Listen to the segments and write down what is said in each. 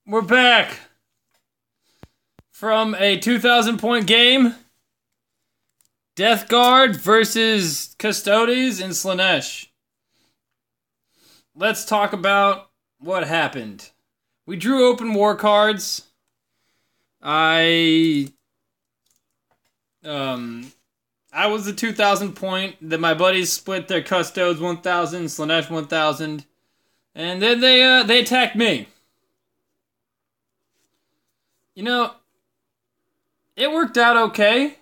We're back from a 2,000 point game. Death Guard versus Custodes in Slaanesh. Let's talk about what happened. We drew open war cards. I was the 2,000 point. Then my buddies split their Custodes 1,000, Slaanesh 1,000, and then they attacked me. You know, it worked out okay.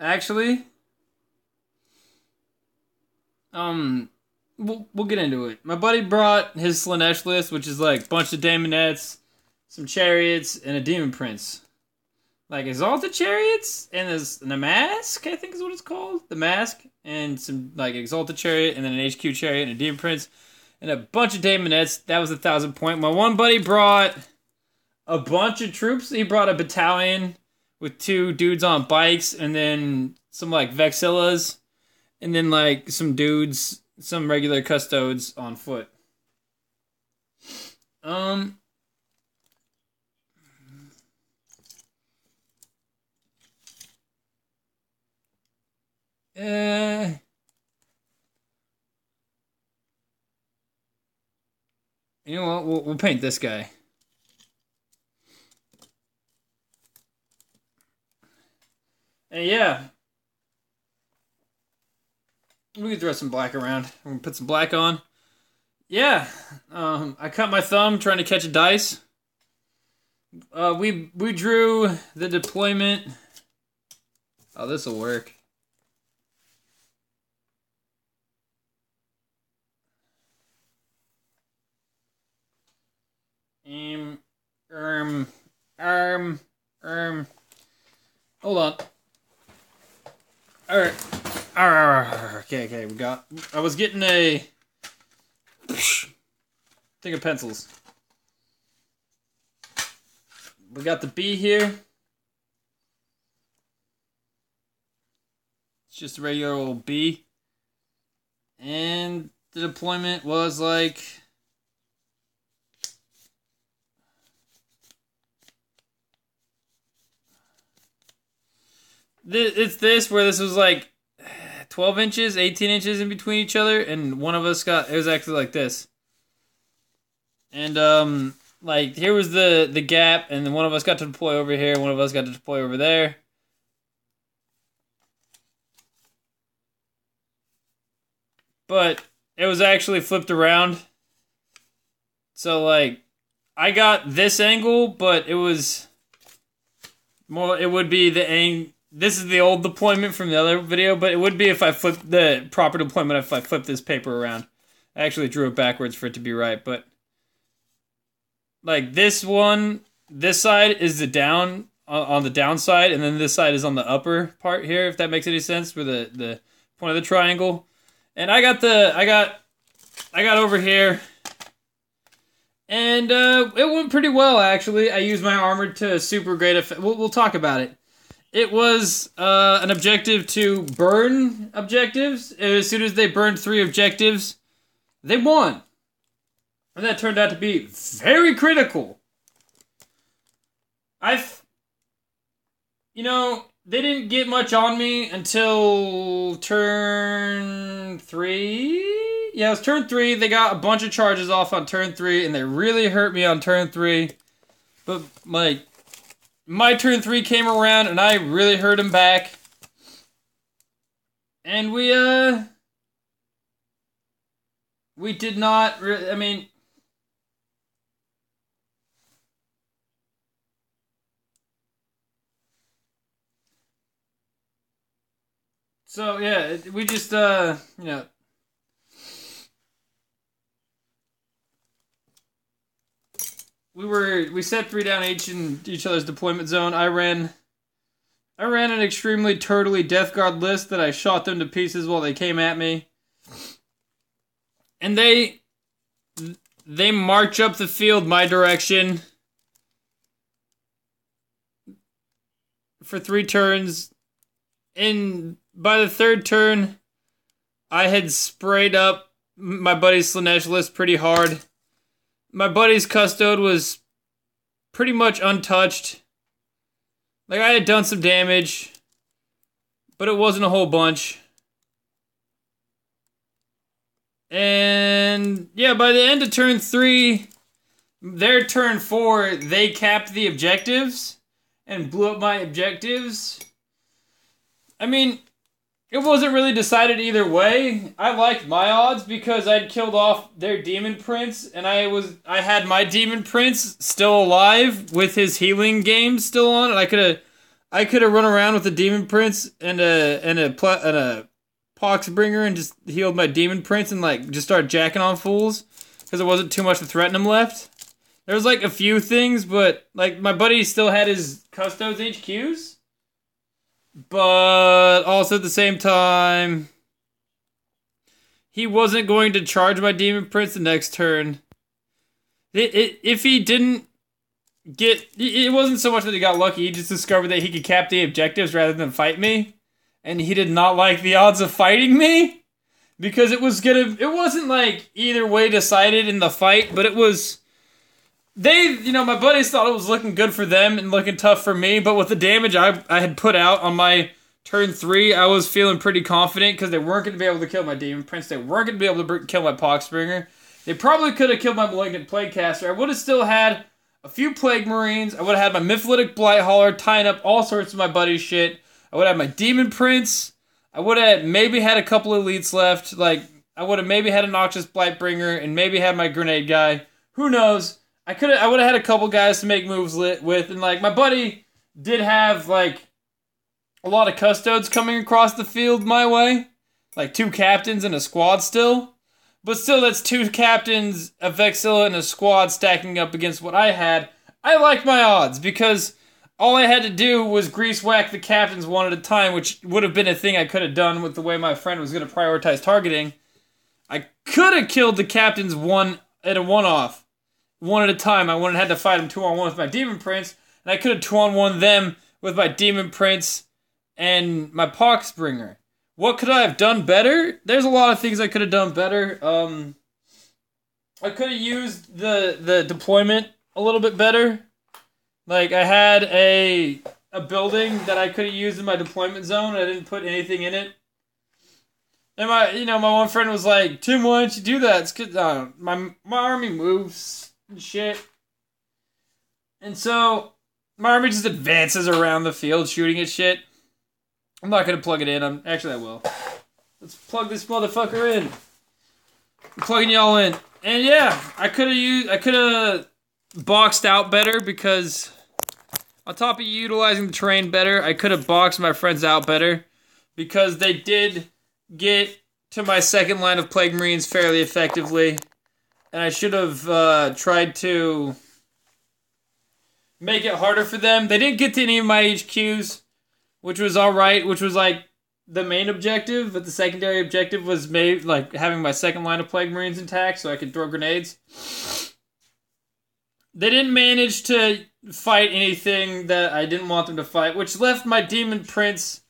Actually, we'll get into it. My buddy brought his Slaanesh list, which is like a bunch of daemonettes, some chariots, and a demon prince. Like exalted chariots and a mask, I think is what it's called. The mask and some like exalted chariot and then an HQ chariot and a demon prince and a bunch of daemonettes. That was 1,000 point. My one buddy brought a bunch of troops. He brought a battalion with 2 dudes on bikes and then some like Vexillas and then like some dudes, some regular Custodes on foot. You know what? We'll paint this guy. And yeah, we can throw some black around. I'm gonna put some black on. Yeah, I cut my thumb trying to catch a dice. We drew the deployment. Oh, this will work. Hold on. Alright. Okay, we got... I was getting a... thing of pencils. We got the B here. It's just a regular old B. And the deployment was like... It's this, where this was like 12 inches, 18 inches in between each other, and one of us got, it was actually like this. And, like, here was the gap, and then one of us got to deploy over here, one of us got to deploy over there. But it was actually flipped around. So, like, I got this angle, but it was more, it would be the angle. This is the old deployment from the other video, but it would be if I flipped the proper deployment if I flipped this paper around. I actually drew it backwards for it to be right, but like this one, this side is the down on the downside, and then this side is on the upper part here, if that makes any sense, where the point of the triangle. And I got over here, and it went pretty well actually. I used my armor to super great effect. We'll talk about it. It was an objective to burn objectives. As soon as they burned 3 objectives, they won. And that turned out to be very critical. They didn't get much on me until turn 3. Yeah, it was turn 3. They got a bunch of charges off on turn 3, and they really hurt me on turn 3. But, like... my turn 3 came around, and I really hurt him back. And we did not really, I mean... So, yeah, we just, we set 3 down each in each other's deployment zone. I ran an extremely turtly Death Guard list that I shot them to pieces while they came at me. And they march up the field my direction for 3 turns. And by the 3rd turn, I had sprayed up my buddy's Slaanesh list pretty hard. my buddy's Custode was pretty much untouched. Like, I had done some damage, but it wasn't a whole bunch. And yeah, by the end of turn 3, their turn 4, they capped the objectives and blew up my objectives. I mean, it wasn't really decided either way. I liked my odds because I'd killed off their Demon Prince, and I had my Demon Prince still alive with his healing game still on, and I could have run around with a Demon Prince and a Poxbringer and just healed my Demon Prince and like just start jacking on fools because there wasn't too much to threaten him left. There was like a few things, but like my buddy still had his Custodes HQs, but also at the same time, he wasn't going to charge my Demon Prince the next turn. If he didn't get, it wasn't so much that he got lucky. He just discovered that he could cap the objectives rather than fight me. And he did not like the odds of fighting me because it wasn't like either way decided in the fight, but it was, my buddies thought it was looking good for them and looking tough for me, but with the damage I had put out on my turn 3, I was feeling pretty confident because they weren't going to be able to kill my Demon Prince. They weren't going to be able to kill my Poxbringer. They probably could have killed my Malignant Plaguecaster. I would have still had a few Plague Marines. I would have had my Mytholytic Blightholler tying up all sorts of my buddy's shit. I would have my Demon Prince. I would have maybe had a couple elites left. Like, I would have maybe had a Noxious Blightbringer and maybe had my Grenade guy. Who knows? I would have had a couple guys to make moves with. And, like, my buddy did have, like, a lot of Custodes coming across the field my way. Like, 2 captains and a squad still. But still, that's 2 captains, a Vexilla, and a squad stacking up against what I had. I like my odds because all I had to do was grease whack the captains one at a time, which would have been a thing I could have done with the way my friend was going to prioritize targeting. I could have killed the captains one at a one-off, one at a time. I wouldn't have had to fight them 2-on-1 with my Demon Prince, and I could have 2-on-1 them with my Demon Prince and my Poxbringer. What could I have done better? There's a lot of things I could have done better. I could have used the deployment a little bit better. Like, I had a building that I could have used in my deployment zone. I didn't put anything in it. And my one friend was like, Tim, why don't you do that? It's because my army moves and shit. And so, my army just advances around the field shooting at shit. I'm not going to plug it in. Actually, I will. Let's plug this motherfucker in. I'm plugging y'all in. And yeah, I could have boxed out better because on top of utilizing the terrain better, I could have boxed my friends out better because they did get to my second line of Plague Marines fairly effectively, and I should have tried to make it harder for them. They didn't get to any of my HQs, which was alright, which was like the main objective, but the secondary objective was having my second line of Plague Marines intact so I could throw grenades. They didn't manage to fight anything that I didn't want them to fight, which left my Demon Prince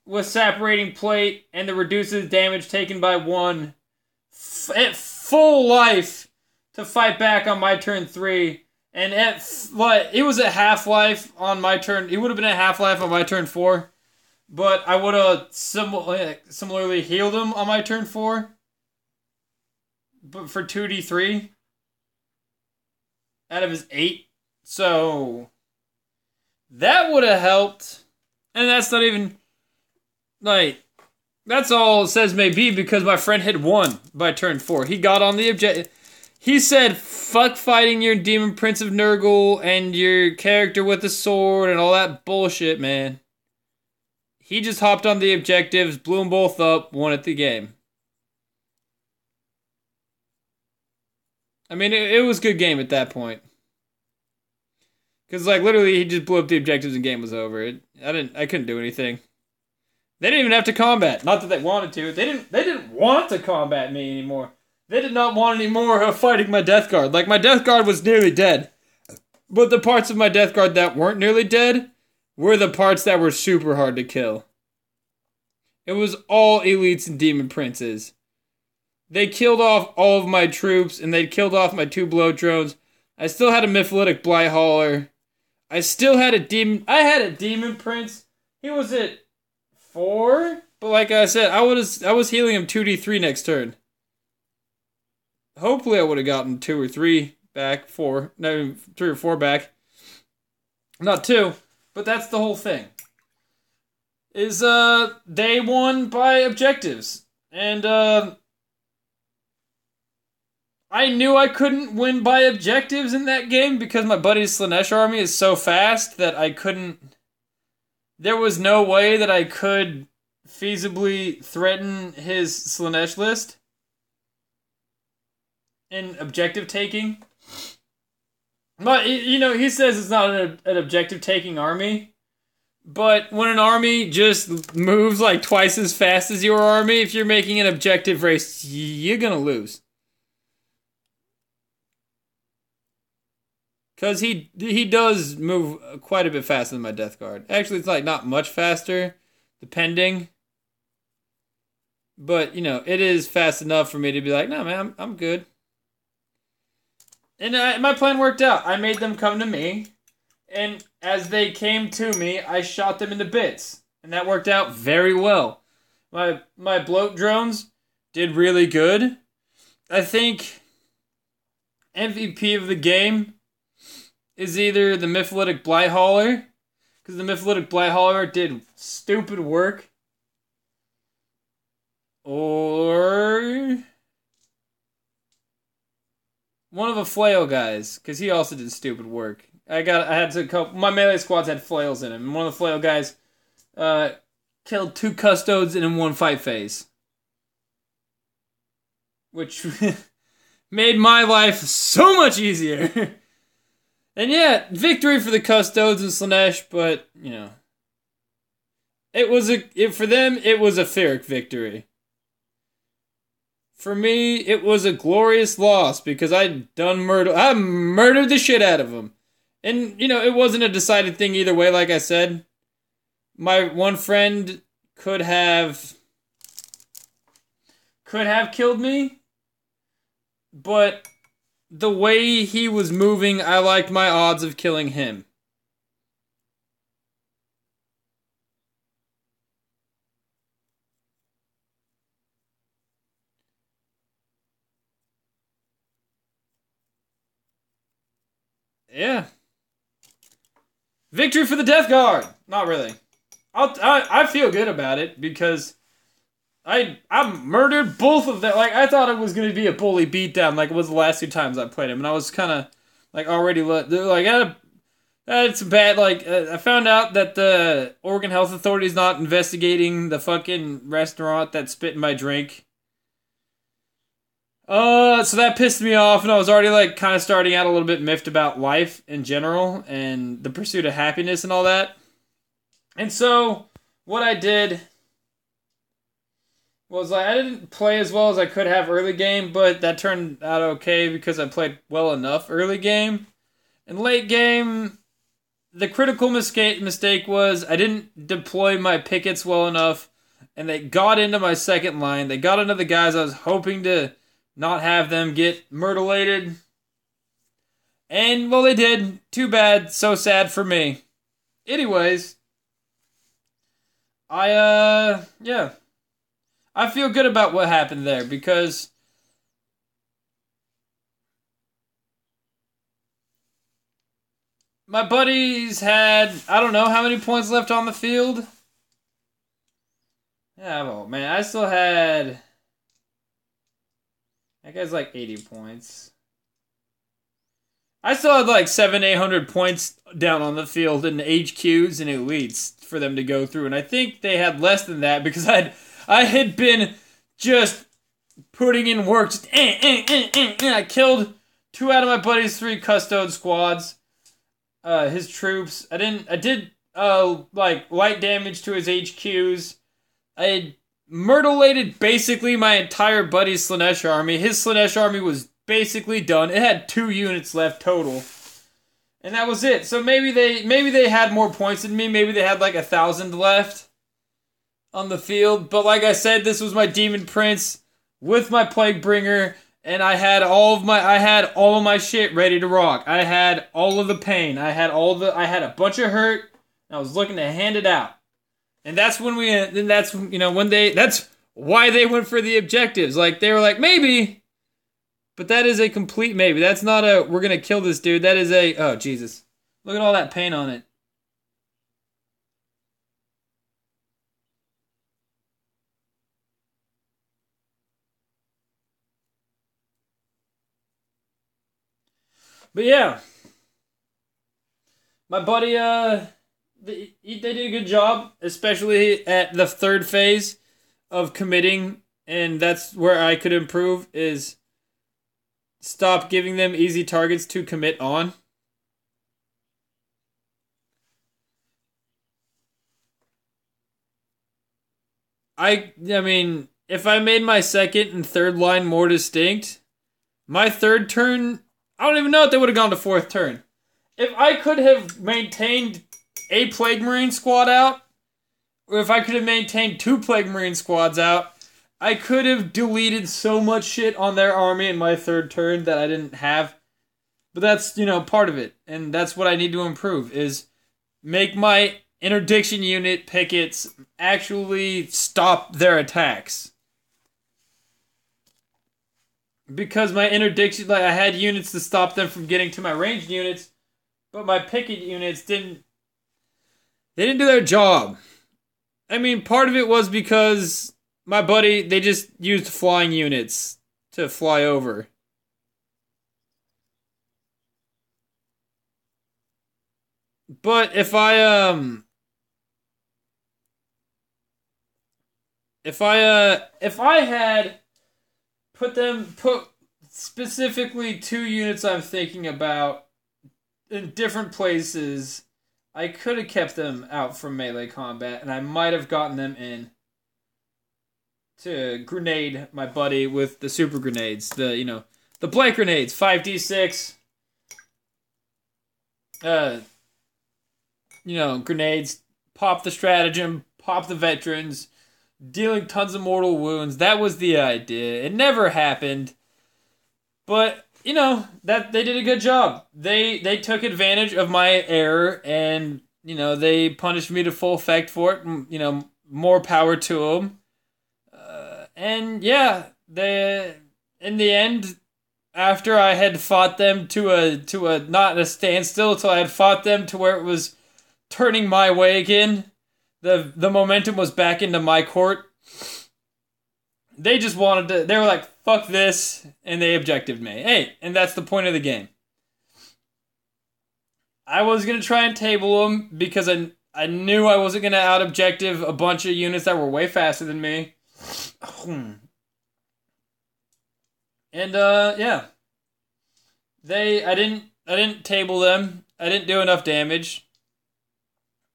with Separating Plate and the reduces damage taken by 1 at full life to fight back on my turn 3. And it was at half-life on my turn. It would have been at half-life on my turn 4. But I would have similarly healed him on my turn 4. But for 2d3 out of his 8. So that would have helped. And that's not even, like, that's all it says may be because my friend hit 1 by turn 4. He got on the objective. He said, fuck fighting your Demon Prince of Nurgle and your character with the sword and all that bullshit, man. He just hopped on the objectives, blew them both up, won at the game. I mean, it was a good game at that point. Because, like, literally, he just blew up the objectives and game was over. I couldn't do anything. They didn't even have to combat. Not that they wanted to. They didn't want to combat me anymore. They did not want any more of fighting my Death Guard. Like, my Death Guard was nearly dead. But the parts of my Death Guard that weren't nearly dead were the parts that were super hard to kill. It was all elites and Demon Princes. They killed off all of my troops, and they killed off my 2 blow drones. I still had a Mytholytic Blight Hauler. I still had a demon. I had a Demon Prince. He was at 4, but like I said, I was healing him 2d3 next turn. Hopefully, I would have gotten 2 or 3 back, 4, no, 3 or 4 back. Not 2, but that's the whole thing. Is they won by objectives, and I knew I couldn't win by objectives in that game because my buddy's Slaanesh army is so fast that I couldn't. There was no way that I could feasibly threaten his Slaanesh list in objective taking. But, you know, he says it's not an objective taking army. But when an army just moves like twice as fast as your army, if you're making an objective race, you're gonna lose. Because he does move quite a bit faster than my Death Guard. Actually, it's like not much faster, depending. But, you know, it is fast enough for me to be like, no, man, I'm good. And my plan worked out. I made them come to me. And as they came to me, I shot them into bits. And that worked out very well. My bloat drones did really good. I think MVP of the game is either the Mytholytic Blight Hauler, because the Mytholytic Blight Hauler did stupid work, or one of the flail guys, because he also did stupid work. My melee squads had flails in them, and one of the flail guys killed 2 Custodes in 1 fight phase, which made my life so much easier. And yeah, victory for the Custodes and Slaanesh, but, you know, for them, it was a Pyrrhic victory. For me, it was a glorious loss, because I murdered the shit out of them. And, you know, it wasn't a decided thing either way, like I said. My one friend could have killed me, but the way he was moving, I liked my odds of killing him. Yeah. Victory for the Death Guard! Not really. I feel good about it, because I murdered both of them. Like, I thought it was going to be a bully beatdown, like it was the last 2 times I played him. And I was kind of, like, already, it's bad, I found out that the Oregon Health Authority is not investigating the fucking restaurant that spit in my drink. So that pissed me off, and I was already, like, kind of starting out a little bit miffed about life in general, and the pursuit of happiness and all that. And so, what I did was, I didn't play as well as I could have early game, but that turned out okay because I played well enough early game. In late game, the critical mistake was I didn't deploy my pickets well enough, and they got into my second line. They got into the guys I was hoping to not have them get murderlated. And, well, they did. Too bad. So sad for me. Anyways, yeah. I feel good about what happened there, because my buddies had, I don't know how many points left on the field. Yeah, well, man, I still had, that guy's like 80 points. I still had like 700-800 points down on the field in HQs and elites for them to go through, and I think they had less than that because I had been just putting in work. Just, I killed 2 out of my buddy's 3 Custode squads. His troops. I did like light damage to his HQs. I had murderlated basically my entire buddy's Slaanesh army. His Slaanesh army was basically done. It had 2 units left total. And that was it. So maybe they had more points than me. Maybe they had like 1,000 left on the field. But like I said, this was my Demon Prince. with my plague bringer, and I had all of my shit ready to rock. I had all of the pain. I had a bunch of hurt. And I was looking to hand it out. And that's when that's why they went for the objectives. Like, they were like, maybe, but that is a complete maybe. That's not a, we're gonna kill this dude. That is a, oh, Jesus. Look at all that paint on it. But yeah, my buddy, they did a good job, especially at the third phase of committing, and that's where I could improve, is stop giving them easy targets to commit on. I mean, if I made my second and third line more distinct, my third turn, I don't even know if they would have gone to fourth turn. If I could have maintained a Plague Marine squad out, or if I could have maintained 2 Plague Marine squads out, I could have deleted so much shit on their army in my third turn that I didn't have. But that's, part of it. And that's what I need to improve, is make my interdiction unit pickets actually stop their attacks. Because my interdiction, I had units to stop them from getting to my ranged units, but my picket units didn't do their job. I mean, part of it was because my buddy, they just used flying units to fly over. But if I had put specifically 2 units I'm thinking about in different places, I could have kept them out from melee combat, and I might have gotten them in to grenade my buddy with the super grenades, the blank grenades, 5d6, grenades, pop the stratagem, pop the veterans, dealing tons of mortal wounds. That was the idea. It never happened, but that they did a good job. They took advantage of my error, and they punished me to full effect for it. More power to them. And yeah, in the end, after I had fought them to a not a standstill, till I had fought them to where it was turning my way again, the momentum was back into my court. They just wanted to, they were like, fuck this, and they objectived me. Hey, and that's the point of the game. I was going to try and table them because I knew I wasn't going to out-objective a bunch of units that were way faster than me. And, yeah. I didn't table them. I didn't do enough damage.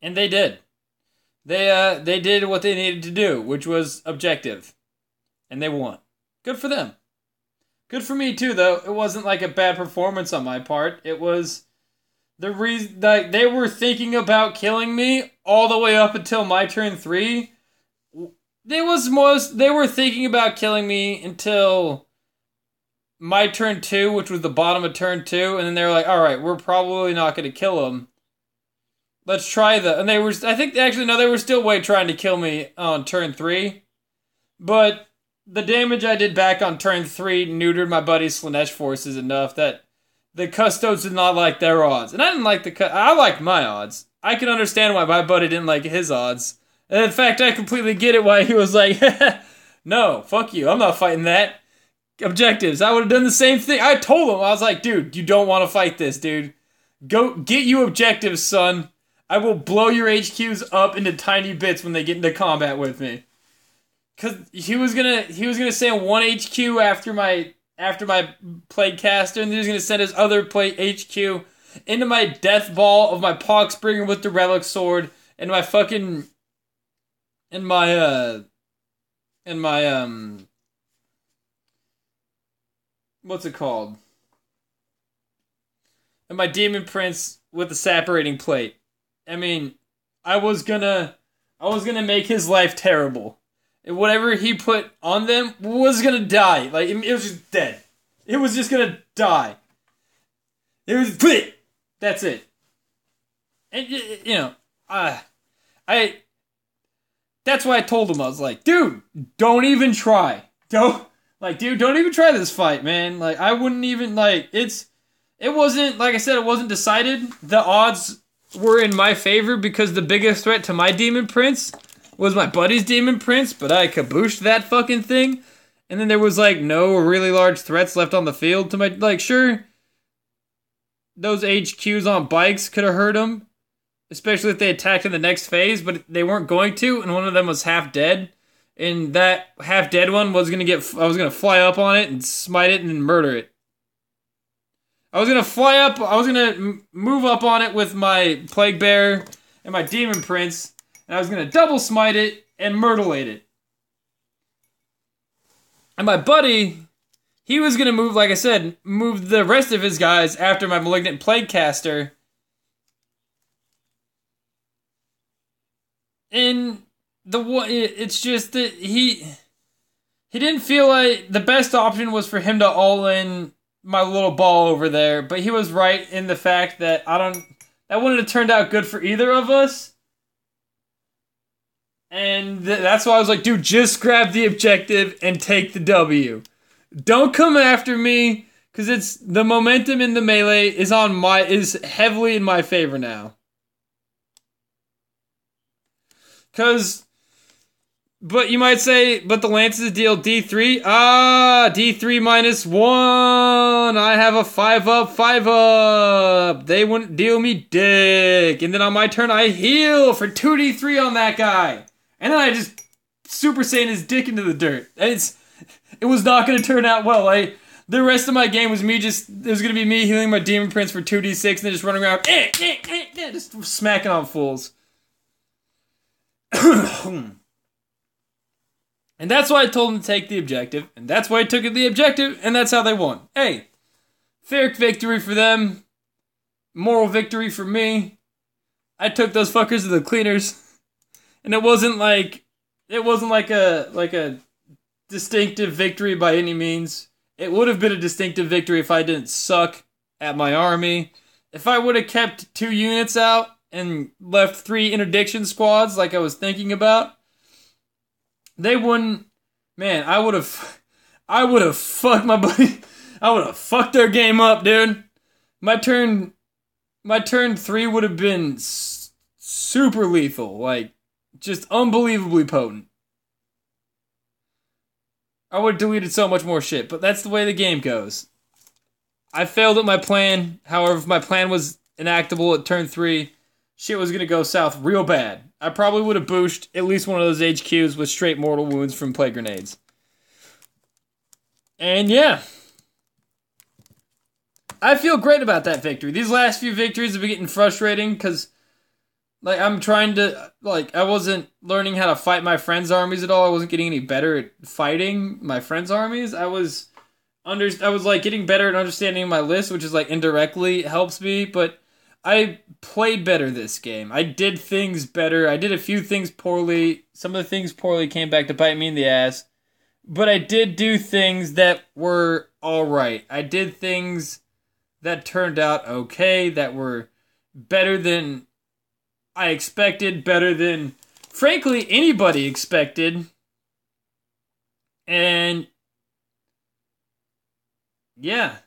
And they did. They did what they needed to do, which was objective. And they won. Good for them. Good for me too, though. It wasn't like a bad performance on my part. It was the reason that they were thinking about killing me all the way up until my turn 3. They were thinking about killing me until my turn 2, which was the bottom of turn 2, and then they were like, "All right, we're probably not going to kill him. Let's try the." And they were, I think, actually no, they were still trying to kill me on turn 3, but the damage I did back on turn 3 neutered my buddy's Slaanesh forces enough that the Custodes did not like their odds. And I didn't like I liked my odds. I can understand why my buddy didn't like his odds. And in fact, I completely get it why he was like, no, fuck you, I'm not fighting that. Objectives, I would have done the same thing. I told him, I was like, dude, you don't want to fight this, dude. Go get you objectives, son. I will blow your HQs up into tiny bits when they get into combat with me. Cause he was gonna send 1 HQ after my plague caster, and then he was gonna send his other plague HQ into my death ball of my Poxbringer with the relic sword and my fucking what's it called? And my Demon Prince with the separating plate. I mean, I was gonna make his life terrible. whatever he put on them was gonna die. Like, it was just dead. It was just gonna die. It was quit. That's it. And you know, I. That's why I told him. I was like, dude, don't even try. Don't even try this fight, man. Like, I wouldn't even it wasn't, like I said, it wasn't decided. The odds were in my favor because the biggest threat to my Demon Prince was my buddy's Demon Prince, but I kabooshed that fucking thing. And then there was, like, no really large threats left on the field to my, like, sure, those HQs on bikes could have hurt him, especially if they attacked in the next phase, but they weren't going to, and one of them was half dead. And that half dead one I was gonna fly up on it and smite it and murder it. I was gonna move up on it with my Plague Bear and my Demon Prince, and I was gonna double smite it and murderlate it. And my buddy, he was gonna move, like I said, move the rest of his guys after my Malignant Plague Caster. And it's just that he didn't feel like the best option was for him to all in my little ball over there, but he was right in the fact that that wouldn't have turned out good for either of us. And that's why I was like, dude, just grab the objective and take the W. Don't come after me, because it's the momentum in the melee is heavily in my favor now. But you might say, but the Lances deal D3? D3 -1. I have a 5-up, 5-up. They wouldn't deal me dick. And then on my turn, I heal for 2D3 on that guy. And then I just Super Saiyan his dick into the dirt. And it was not going to turn out well. The rest of my game was it was going to be me healing my Demon Prince for 2D6 and then just running around, just smacking on fools. And that's why I told him to take the objective, and that's why I took the objective, and that's how they won. Hey, fair victory for them, moral victory for me. I took those fuckers to the cleaners, and it wasn't like a distinctive victory by any means. It would have been a distinctive victory if I didn't suck at my army. If I would have kept 2 units out and left 3 interdiction squads like I was thinking about, they wouldn't. Man, I would have fucked my buddy. I would have fucked their game up, dude. My turn 3 would have been super lethal, like just unbelievably potent. I would have deleted so much more shit, but that's the way the game goes. I failed at my plan. However, if my plan was enactable at turn 3, shit was gonna go south real bad. I probably would have boosted at least one of those HQs with straight mortal wounds from plague grenades. And yeah, I feel great about that victory. These last few victories have been getting frustrating because, like, I'm trying to, like, I wasn't learning how to fight my friends' armies at all. I wasn't getting any better at fighting my friends' armies. I was like getting better at understanding my list, which is like indirectly helps me, but I played better this game. I did things better. I did a few things poorly. Some of the things poorly came back to bite me in the ass. But I did do things that were alright. I did things that turned out okay, that were better than I expected, better than, frankly, anybody expected. And yeah.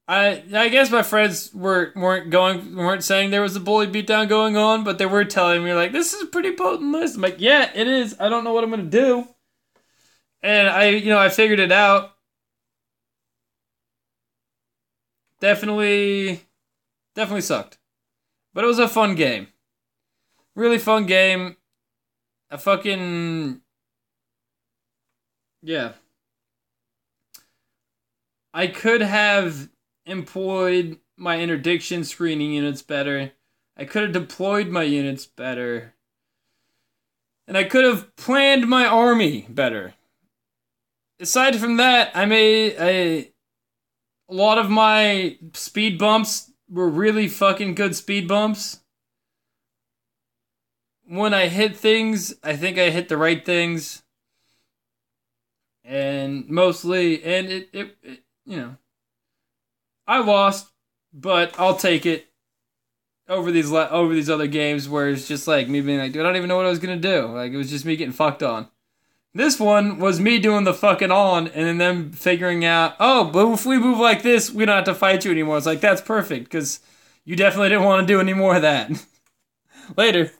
I guess my friends weren't saying there was a bully beatdown going on, but they were telling me, like, this is a pretty potent list. I'm like, yeah, it is. I don't know what I'm gonna do. And I figured it out. Definitely sucked. But it was a fun game. Really fun game. Yeah. I could have employed my interdiction screening units better. I could have deployed my units better. And I could have planned my army better. Aside from that, I made a lot of my speed bumps were really fucking good speed bumps. when I hit things, I think I hit the right things. And mostly, and it you know, I lost, but I'll take it over these other games where it's just like me being like, dude, I don't even know what I was gonna do. Like, it was just me getting fucked on. This one was me doing the fucking on, and then them figuring out, oh, but if we move like this, we don't have to fight you anymore. It's like, that's perfect, because you definitely didn't want to do any more of that. Later.